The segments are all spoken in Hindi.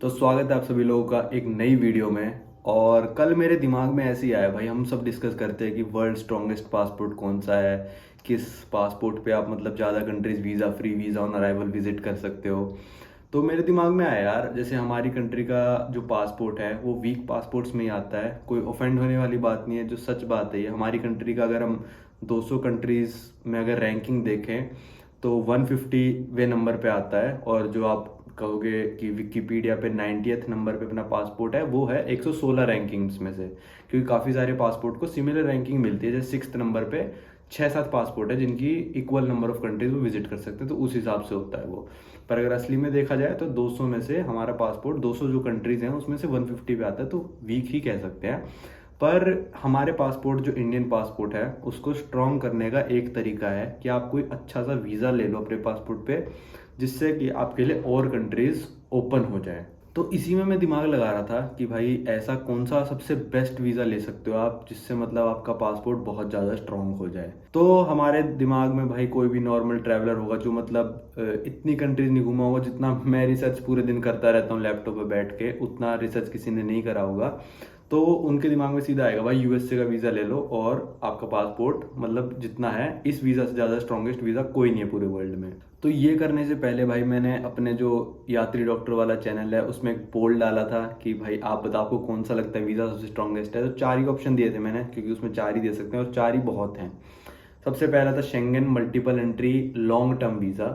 तो स्वागत है आप सभी लोगों का एक नई वीडियो में। और कल मेरे दिमाग में ऐसे ही आया भाई, हम सब डिस्कस करते हैं कि वर्ल्ड स्ट्रॉन्गेस्ट पासपोर्ट कौन सा है, किस पासपोर्ट पे आप मतलब ज़्यादा countries visa free, visa on arrival visit कर सकते हो। तो मेरे दिमाग में आया यार, जैसे हमारी कंट्री का जो पासपोर्ट है वो वीक पासपोर्ट्स में ही आता है। कोई ऑफेंड होने वाली बात नहीं है, जो सच बात है ये हमारी कंट्री का। अगर हम 200 कंट्रीज में अगर रैंकिंग देखें तो 150वें नंबर पे आता है। और जो आप कहोगे कि विकिपीडिया पे 90th नंबर पे अपना पासपोर्ट है, वो है 116 रैंकिंग्स में से। क्योंकि काफ़ी सारे पासपोर्ट को सिमिलर रैंकिंग मिलती है, जैसे 6th नंबर पे 6-7 पासपोर्ट है जिनकी इक्वल नंबर ऑफ कंट्रीज वो विजिट कर सकते हैं, तो उस हिसाब से होता है वो। पर अगर असली में देखा जाए तो 200 में से हमारा पासपोर्ट 200 जो कंट्रीज हैं उसमें से 150 पे आता है, तो वीक ही कह सकते हैं। पर हमारे पासपोर्ट जो इंडियन पासपोर्ट है उसको स्ट्रॉन्ग करने का एक तरीका है कि आप कोई अच्छा सा वीज़ा ले लो अपने पासपोर्ट पे, जिससे कि आपके लिए और कंट्रीज ओपन हो जाए। तो इसी में मैं दिमाग लगा रहा था कि भाई ऐसा कौन सा सबसे बेस्ट वीज़ा ले सकते हो आप, जिससे मतलब आपका पासपोर्ट बहुत ज़्यादा स्ट्रॉन्ग हो जाए। तो हमारे दिमाग में भाई कोई भी नॉर्मल ट्रैवलर होगा जो मतलब इतनी कंट्रीज नहीं घूमा होगा, जितना मैं रिसर्च पूरे दिन करता रहता हूँ लैपटॉप पे बैठ के, उतना रिसर्च किसी ने नहीं करा होगा। तो उनके दिमाग में सीधा आएगा भाई यूएसए का वीज़ा ले लो और आपका पासपोर्ट मतलब जितना है, इस वीज़ा से ज़्यादा स्ट्रॉन्गेस्ट वीज़ा कोई नहीं है पूरे वर्ल्ड में। तो ये करने से पहले भाई मैंने अपने जो यात्री डॉक्टर वाला चैनल है उसमें एक पोल डाला था कि भाई आप बताओ आपको कौन सा लगता है वीज़ा सबसे स्ट्रॉन्गेस्ट है। तो 4 ही ऑप्शन दिए थे मैंने, क्योंकि उसमें 4 ही दे सकते हैं और 4 ही बहुत हैं। सबसे पहला था Schengen multiple entry long term visa,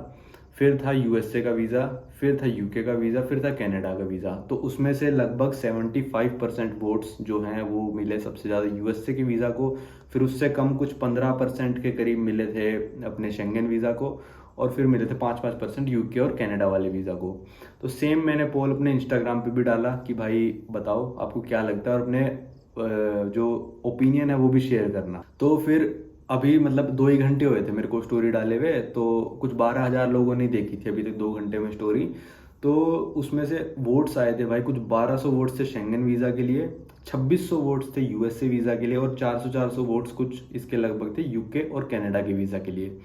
फिर था यूएसए का वीज़ा, फिर था यूके का वीज़ा, फिर था कनाडा का वीज़ा। तो उसमें से लगभग 75% वोट्स जो हैं वो मिले सबसे ज़्यादा यूएसए के वीज़ा को। फिर उससे कम कुछ 15% के करीब मिले थे अपने शेंगन वीज़ा को। और फिर मिले थे 5-5% यूके और कनाडा वाले वीज़ा को। तो सेम मैंने पोल अपने इंस्टाग्राम पे भी डाला कि भाई बताओ आपको क्या लगता है, और अपने जो ओपिनियन है वो भी शेयर करना। तो फिर अभी मतलब 2 ही घंटे हुए थे मेरे को स्टोरी डाले हुए, तो कुछ 12,000 लोगों ने देखी थी अभी तक 2 घंटे में स्टोरी। तो उसमें से वोट्स आए थे भाई, कुछ 1200 वोट्स थे शेंगन वीज़ा के लिए, 2600 वोट्स थे यूएसए वीज़ा के लिए, और 400-400 वोट्स कुछ इसके लगभग थे यूके और कनाडा के वीज़ा के लिए।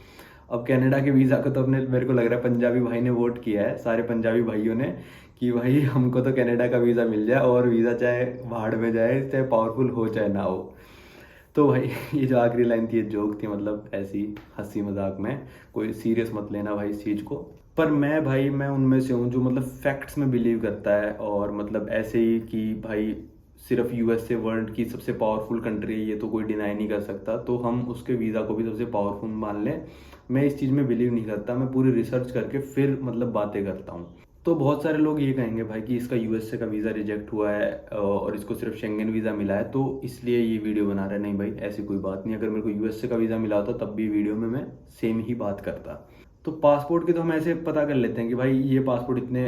अब कनाडा के वीज़ा को तो अपने मेरे को लग रहा है पंजाबी भाई ने वोट किया है, सारे पंजाबी भाइयों ने, कि भाई हमको तो कनाडा का वीज़ा मिल जाए, और वीज़ा चाहे भाड़ में जाए, चाहे पावरफुल हो चाहे ना हो। तो भाई ये जो आखिरी लाइन थी ये जोक थी, मतलब ऐसी हंसी मजाक में, कोई सीरियस मत लेना भाई इस चीज़ को। पर मैं भाई मैं उनमें से हूँ जो मतलब फैक्ट्स में बिलीव करता है, और मतलब ऐसे ही कि भाई सिर्फ यूएसए वर्ल्ड की सबसे पावरफुल कंट्री है ये तो कोई डिनाई नहीं कर सकता, तो हम उसके वीज़ा को भी सबसे पावरफुल मान लें। मैं इस चीज़ में बिलीव नहीं करता, मैं पूरी रिसर्च करके फिर मतलब बातें करता हूँ। तो बहुत सारे लोग ये कहेंगे भाई कि इसका यूएसए का वीज़ा रिजेक्ट हुआ है और इसको सिर्फ शेंगन वीज़ा मिला है, तो इसलिए ये वीडियो बना रहा है। नहीं भाई, ऐसी कोई बात नहीं। अगर मेरे को यूएसए का वीज़ा मिला होता तब भी वीडियो में मैं सेम ही बात करता। तो पासपोर्ट के तो हम ऐसे पता कर लेते हैं कि भाई ये पासपोर्ट इतने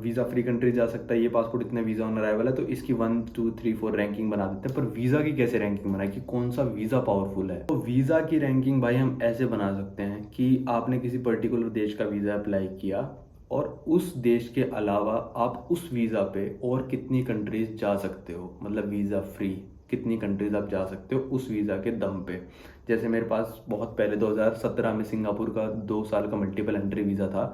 वीज़ा फ्री कंट्री जा सकता है, ये पासपोर्ट इतने वीज़ा ऑन अराइवल है, तो इसकी 1 2 3 4 रैंकिंग बना देते हैं। पर वीज़ा की कैसे रैंकिंग बनाए कि कौन सा वीज़ा पावरफुल है? तो वीज़ा की रैंकिंग भाई हम ऐसे बना सकते हैं कि आपने किसी पर्टिकुलर देश का वीज़ा अप्लाई किया, और उस देश के अलावा आप उस वीज़ा पे और कितनी कंट्रीज जा सकते हो, मतलब वीज़ा फ्री कितनी कंट्रीज आप जा सकते हो उस वीज़ा के दम पे। जैसे मेरे पास बहुत पहले 2017 में सिंगापुर का 2 साल का मल्टीपल एंट्री वीज़ा था।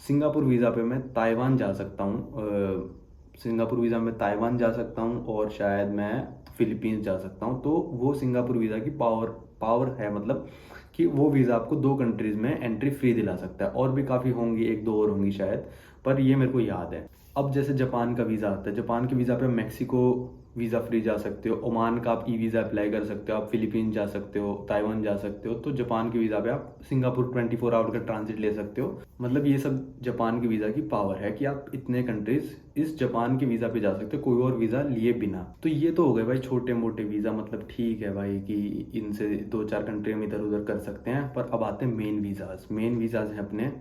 सिंगापुर वीज़ा पे मैं ताइवान जा सकता हूँ, सिंगापुर वीज़ा में ताइवान जा सकता हूँ, और शायद मैं फिलीपींस जा सकता हूँ। तो वो सिंगापुर वीज़ा की पावर पावर है, मतलब कि वो वीज़ा आपको 2 कंट्रीज़ में एंट्री फ्री दिला सकता है। और भी काफ़ी होंगी, 1-2 और होंगी शायद, पर ये मेरे को याद है। अब जैसे जापान का वीज़ा आता है, जापान के वीज़ा पे मैक्सिको वीज़ा फ्री जा सकते हो, ओमान का आप ई वीज़ा अप्लाई कर सकते हो, आप फिलीपींस जा सकते हो, ताइवान जा सकते हो। तो जापान के वीज़ा पे आप सिंगापुर 24 आवर का ट्रांजिट ले सकते हो। मतलब ये सब जापान के वीज़ा की पावर है कि आप इतने कंट्रीज इस जापान के वीज़ा पे जा सकते हो कोई और वीज़ा लिए बिना। तो ये तो हो गए भाई छोटे मोटे वीज़ा, मतलब ठीक है भाई कि इनसे 2-4 कंट्री में इधर उधर कर सकते हैं। पर अब आते हैं मेन वीज़ाज। मेन वीज़ाज हैं अपने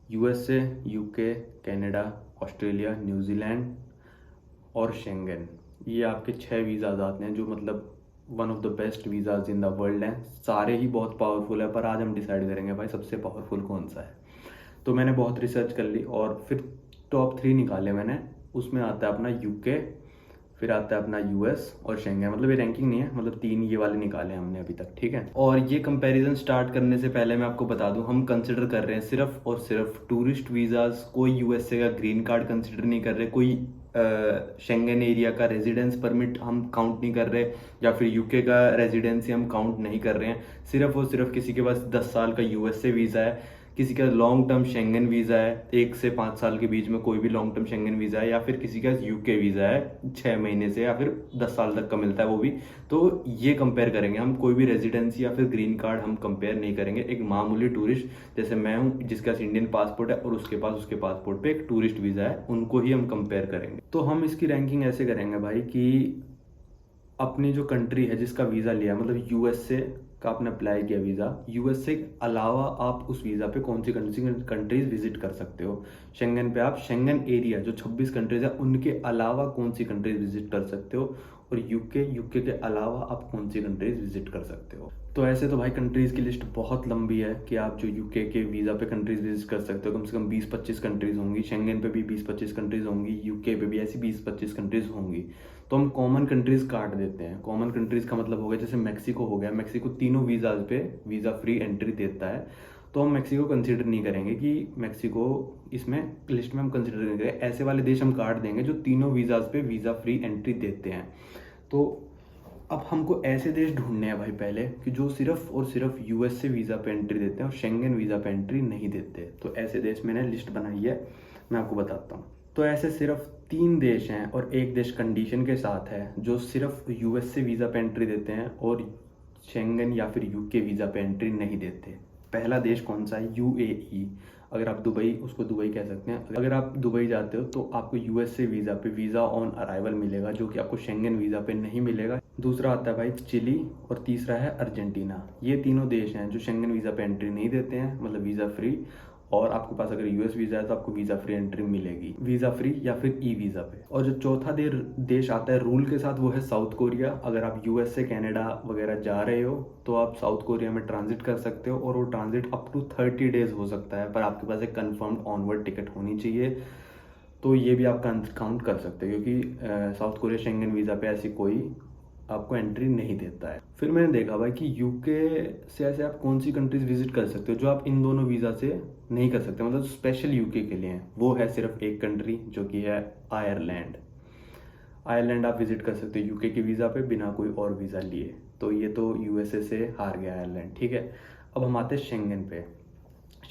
USA, UK, Canada, Australia, New Zealand और शेंगन। ये आपके 6 वीज़ाज आते हैं जो मतलब one of the best visas in the world हैं। सारे ही बहुत पावरफुल है, पर आज हम डिसाइड करेंगे भाई सबसे पावरफुल कौन सा है। तो मैंने बहुत रिसर्च कर ली और फिर टॉप 3 निकाले मैंने। उसमें आता है अपना यूके, फिर आता है अपना यूएस और शेंगन। मतलब ये रैंकिंग नहीं है, मतलब 3 ये वाले निकाले हमने अभी तक, ठीक है। और ये कंपैरिजन स्टार्ट करने से पहले मैं आपको बता दूं, हम कंसिडर कर रहे हैं सिर्फ और सिर्फ टूरिस्ट वीज़ाज। कोई यूएसए का ग्रीन कार्ड कंसिडर नहीं कर रहे, कोई शेंगन एरिया का रेजिडेंस परमिट हम काउंट नहीं कर रहे, या फिर यूके का रेजिडेंसी हम काउंट नहीं कर रहे हैं। सिर्फ और सिर्फ किसी के पास 10 साल का यूएसए वीज़ा है, किसी का लॉन्ग टर्म शेंगन वीज़ा है 1 से 5 साल के बीच में कोई भी लॉन्ग टर्म शेंगन वीज़ा है, या फिर किसी का यूके वीज़ा है 6 महीने से या फिर 10 साल तक का मिलता है वो भी, तो ये कंपेयर करेंगे हम। कोई भी रेजिडेंसी या फिर ग्रीन कार्ड हम कंपेयर नहीं करेंगे। एक मामूली टूरिस्ट जैसे मैं हूँ जिसके पास इंडियन पासपोर्ट है और उसके पास उसके पासपोर्ट पे एक टूरिस्ट वीज़ा है, उनको ही हम कंपेयर करेंगे। तो हम इसकी रैंकिंग ऐसे करेंगे भाई कि अपनी जो कंट्री है जिसका वीज़ा लिया, मतलब यूएसए का आपने अप्लाई किया वीज़ा, यूएसए के अलावा आप उस वीज़ा पे कौन सी कंट्रीज विजिट कर सकते हो। शेंगन पे आप शेंगन एरिया जो 26 कंट्रीज है उनके अलावा कौन सी कंट्रीज विजिट कर सकते हो, और यूके के अलावा आप कौन सी कंट्रीज विजिट कर सकते हो। तो ऐसे तो भाई कंट्रीज़ की लिस्ट बहुत लंबी है कि आप जो यूके के वीज़ा पे कंट्रीज़ विजिट कर सकते हो। कम से कम 20-25 कंट्रीज़ होंगी, शेंगन पे भी 20-25 कंट्रीज़ होंगी, यूके पे भी ऐसी 20-25 कंट्रीज़ होंगी। तो हम कॉमन कंट्रीज़ काट देते हैं। कॉमन कंट्रीज़ का मतलब हो गया जैसे मैक्सिको हो गया, मैक्सिको तीनों वीज़ाज पे वीज़ा फ्री एंट्री देता है, तो हम मैक्सिको कंसिडर नहीं करेंगे कि मैक्सिको इसमें लिस्ट में हम कंसिडर नहीं करेंगे। ऐसे वाले देश हम काट देंगे जो तीनों वीज़ाज पे वीज़ा फ्री एंट्री देते हैं। तो अब हमको ऐसे देश ढूंढने हैं भाई पहले कि जो सिर्फ और सिर्फ यूएस से वीज़ा पे एंट्री देते हैं और शेंगन वीज़ा पे एंट्री नहीं देते। तो ऐसे देश मैंने लिस्ट बनाई है, मैं आपको बताता हूँ। तो ऐसे सिर्फ 3 देश हैं और एक देश कंडीशन के साथ है जो सिर्फ यूएस से वीज़ा पे एंट्री देते हैं और शेंगन या फिर यूके वीज़ा पे एंट्री नहीं देते। पहला देश कौन सा है? यूएई। अगर आप दुबई, उसको दुबई कह सकते हैं। अगर आप दुबई जाते हो तो आपको यूएसए वीज़ा पे वीज़ा ऑन अराइवल मिलेगा, जो कि आपको शेंगन वीज़ा पे नहीं मिलेगा। दूसरा आता है भाई चिली और तीसरा है अर्जेंटीना। ये तीनों देश हैं जो शेंगन वीज़ा पे एंट्री नहीं देते हैं, मतलब वीज़ा फ्री। और आपके पास अगर यूएस वीज़ा है तो आपको वीज़ा फ्री एंट्री मिलेगी, वीज़ा फ्री या फिर ई वीज़ा पे। और जो चौथा देश आता है रूल के साथ वो है साउथ कोरिया। अगर आप यूएस से कनाडा वगैरह जा रहे हो तो आप साउथ कोरिया में ट्रांजिट कर सकते हो, और वो ट्रांजिट अप टू 30 डेज हो सकता है, पर आपके पास एक कन्फर्म्ड ऑनवर्ड टिकट होनी चाहिए। तो ये भी आप काउंट कर सकते हो, क्योंकि साउथ कोरिया शेंगन वीज़ा पे ऐसी कोई आपको एंट्री नहीं देता है। फिर मैंने देखा भाई कि यूके से ऐसे आप कौन सी कंट्रीज विजिट कर सकते हो जो आप इन दोनों वीज़ा से नहीं कर सकते, मतलब स्पेशल यूके के लिए हैं। वो है सिर्फ एक कंट्री जो कि है आयरलैंड। आयरलैंड आप विजिट कर सकते हो यूके के वीज़ा पे बिना कोई और वीज़ा लिए। तो ये तो यूएसए से हार गया आयरलैंड, ठीक है। अब हम आते हैं शेंगन पे।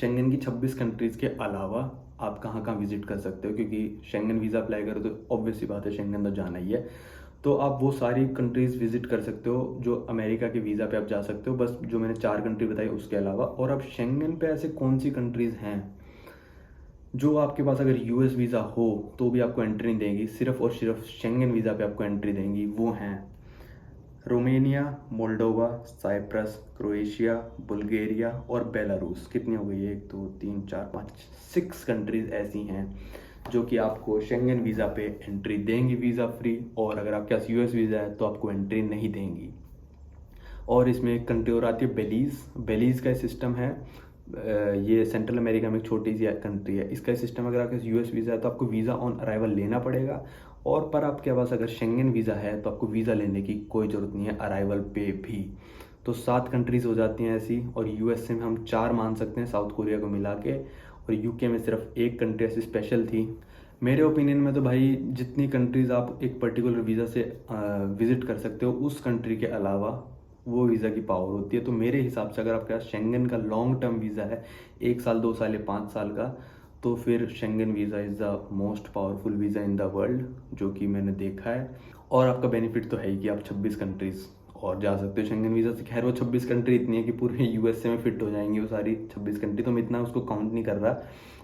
शेंगन की 26 कंट्रीज़ के अलावा आप कहाँ कहाँ विजिट कर सकते हो, क्योंकि शेंगन वीज़ा अप्लाई करो तो ऑब्वियस सी बात है शेंगन तो जाना ही है। तो आप वो सारी कंट्रीज़ विजिट कर सकते हो जो अमेरिका के वीज़ा पे आप जा सकते हो, बस जो मैंने 4 कंट्री बताई उसके अलावा। और अब शेंगन पे ऐसे कौन सी कंट्रीज़ हैं जो आपके पास अगर यूएस वीज़ा हो तो भी आपको एंट्री नहीं देंगी, सिर्फ और सिर्फ शेंगन वीज़ा पे आपको एंट्री देंगी। वो हैं Romania, Moldova, Cyprus, Croatia, Bulgaria और बेलारूस। कितनी हो गई? 1 2 3 4 5 6 कंट्रीज़ ऐसी हैं जो कि आपको शेंगन वीज़ा पे एंट्री देंगी वीज़ा फ्री, और अगर आपके पास यूएस वीज़ा है तो आपको एंट्री नहीं देंगी। और इसमें एक कंट्री और आती है बेलीज़। बेलीज़ का सिस्टम है, ये सेंट्रल अमेरिका में एक छोटी सी कंट्री है। इसका सिस्टम अगर आपके पास यूएस वीज़ा है तो आपको वीज़ा ऑन अराइवल लेना पड़ेगा, और पर आपके पास अगर शेंगन वीज़ा है तो आपको वीज़ा लेने की कोई ज़रूरत नहीं है अराइवल पे भी। तो 7 कंट्रीज़ हो जाती हैं ऐसी, और यूएसए में हम 4 मान सकते हैं साउथ कोरिया को मिला के, और यूके में सिर्फ एक कंट्री ऐसी स्पेशल थी। मेरे ओपिनियन में तो भाई जितनी कंट्रीज़ आप एक पर्टिकुलर वीज़ा से विज़िट कर सकते हो उस कंट्री के अलावा वो वीज़ा की पावर होती है। तो मेरे हिसाब से अगर आपके पास शेंगन का लॉन्ग टर्म वीज़ा है 1 साल 2 साल या 5 साल का, तो फिर Schengen visa is the most powerful visa in the world, जो कि मैंने देखा है। और आपका बेनिफिट तो है ही कि आप 26 कंट्रीज़ और जा सकते हो शेंगन वीज़ा से। खैर वो 26 कंट्री इतनी है कि पूरे यूएसए में फिट हो जाएंगी वो सारी 26 कंट्री, तो मैं इतना उसको काउंट नहीं कर रहा।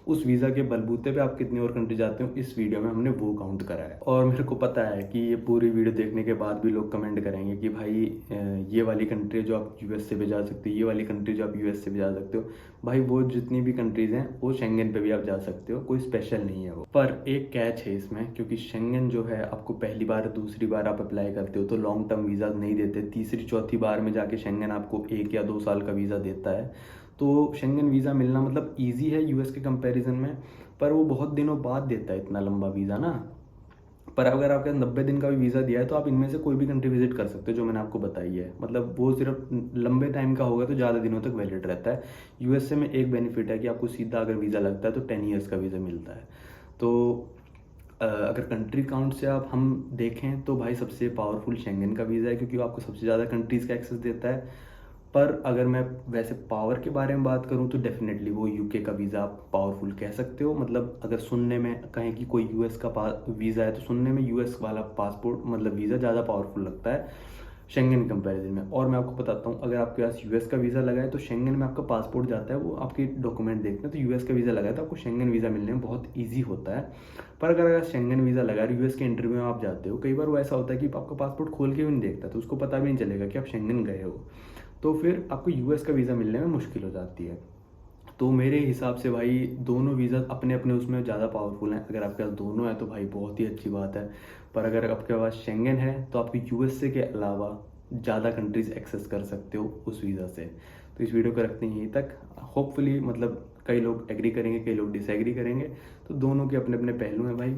उस वीज़ा के बलबूते पे आप कितनी और कंट्री जाते हो इस वीडियो में हमने वो काउंट करा है। और मेरे को पता है कि ये पूरी वीडियो देखने के बाद भी लोग कमेंट करेंगे कि भाई ये वाली कंट्री जो आप यूएस से भी जा सकते हो, ये वाली कंट्री जो आप यूएस से भी जा सकते हो। भाई वो जितनी भी कंट्रीज़ हैं वो शेंगन पे भी आप जा सकते हो, कोई स्पेशल नहीं है वो। पर एक कैच है इसमें, क्योंकि शेंगन जो है आपको पहली बार दूसरी बार आप अप्लाई करते हो तो लॉन्ग टर्म वीज़ा नहीं देते, तीसरी चौथी बार में जाके शेंगन आपको 1 या 2 साल का वीज़ा देता है। तो शेंगन वीज़ा मिलना मतलब ईजी है यूएस के कंपैरिजन में, पर वो बहुत दिनों बाद देता है इतना लंबा वीज़ा ना। पर अगर आपके 90 दिन का भी वीज़ा दिया है तो आप इनमें से कोई भी कंट्री विजिट कर सकते हो जो मैंने आपको बताई है। मतलब वो सिर्फ लंबे टाइम का होगा तो ज़्यादा दिनों तक वैलिड रहता है। यूएसए में एक बेनिफिट है कि आपको सीधा अगर वीज़ा लगता है तो 10 ईयर्स का वीज़ा मिलता है। तो अगर कंट्री काउंट से आप हम देखें तो भाई सबसे पावरफुल शेंगन का वीज़ा है, क्योंकि वो आपको सबसे ज़्यादा कंट्रीज़ का एक्सेस देता है। पर अगर मैं वैसे पावर के बारे में बात करूं तो डेफिनेटली वो यूके का वीज़ा आप पावरफुल कह सकते हो। मतलब अगर सुनने में कहें कि कोई यूएस का वीज़ा है तो सुनने में यूएस वाला पासपोर्ट मतलब वीज़ा ज़्यादा पावरफुल लगता है शेंगन कंपैरिजन में। और मैं आपको बताता हूँ, अगर आपके पास यूएस का वीज़ा लगा है तो शेंगन में आपका पासपोर्ट जाता है, वो आपके डॉक्यूमेंट देखते हैं, तो यूएस का वीज़ा लगा है तो आपको शेंगन वीज़ा मिलने में बहुत ईजी होता है। पर अगर शेंगन वीज़ा लगा है, यूएस के इंटरव्यू में आप जाते हो, कई बार वो ऐसा होता है कि आपका पासपोर्ट खोल के भी नहीं देखता, तो उसको पता भी नहीं चलेगा कि आप शेंगन गए हो, तो फिर आपको यूएस का वीज़ा मिलने में मुश्किल हो जाती है। तो मेरे हिसाब से भाई दोनों वीज़ा अपने अपने उसमें ज़्यादा पावरफुल हैं। अगर आपके पास दोनों है तो भाई बहुत ही अच्छी बात है। पर अगर आपके पास शेंगन है तो आप यूएसए के अलावा ज़्यादा कंट्रीज़ एक्सेस कर सकते हो उस वीज़ा से। तो इस वीडियो को रखते हैं यहीं तक। होपफुली मतलब कई लोग एग्री करेंगे, कई लोग डिसएग्री करेंगे, तो दोनों के अपने अपने पहलू हैं भाई।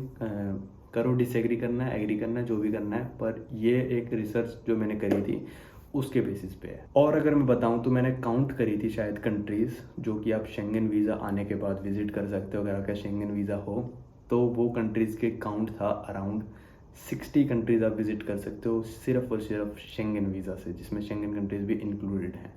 करो, डिसएग्री करना है, एग्री करना है, जो भी करना है, पर ये एक रिसर्च जो मैंने करी थी उसके बेसिस पे है। और अगर मैं बताऊं तो मैंने काउंट करी थी शायद कंट्रीज़ जो कि आप शेंगन वीज़ा आने के बाद विजिट कर सकते हो अगर आपका शेंगन वीज़ा हो। तो वो कंट्रीज़ के काउंट था अराउंड 60 कंट्रीज़ आप विजिट कर सकते हो सिर्फ और सिर्फ शेंगन वीज़ा से, जिसमें शेंगन कंट्रीज़ भी इंक्लूडेड हैं।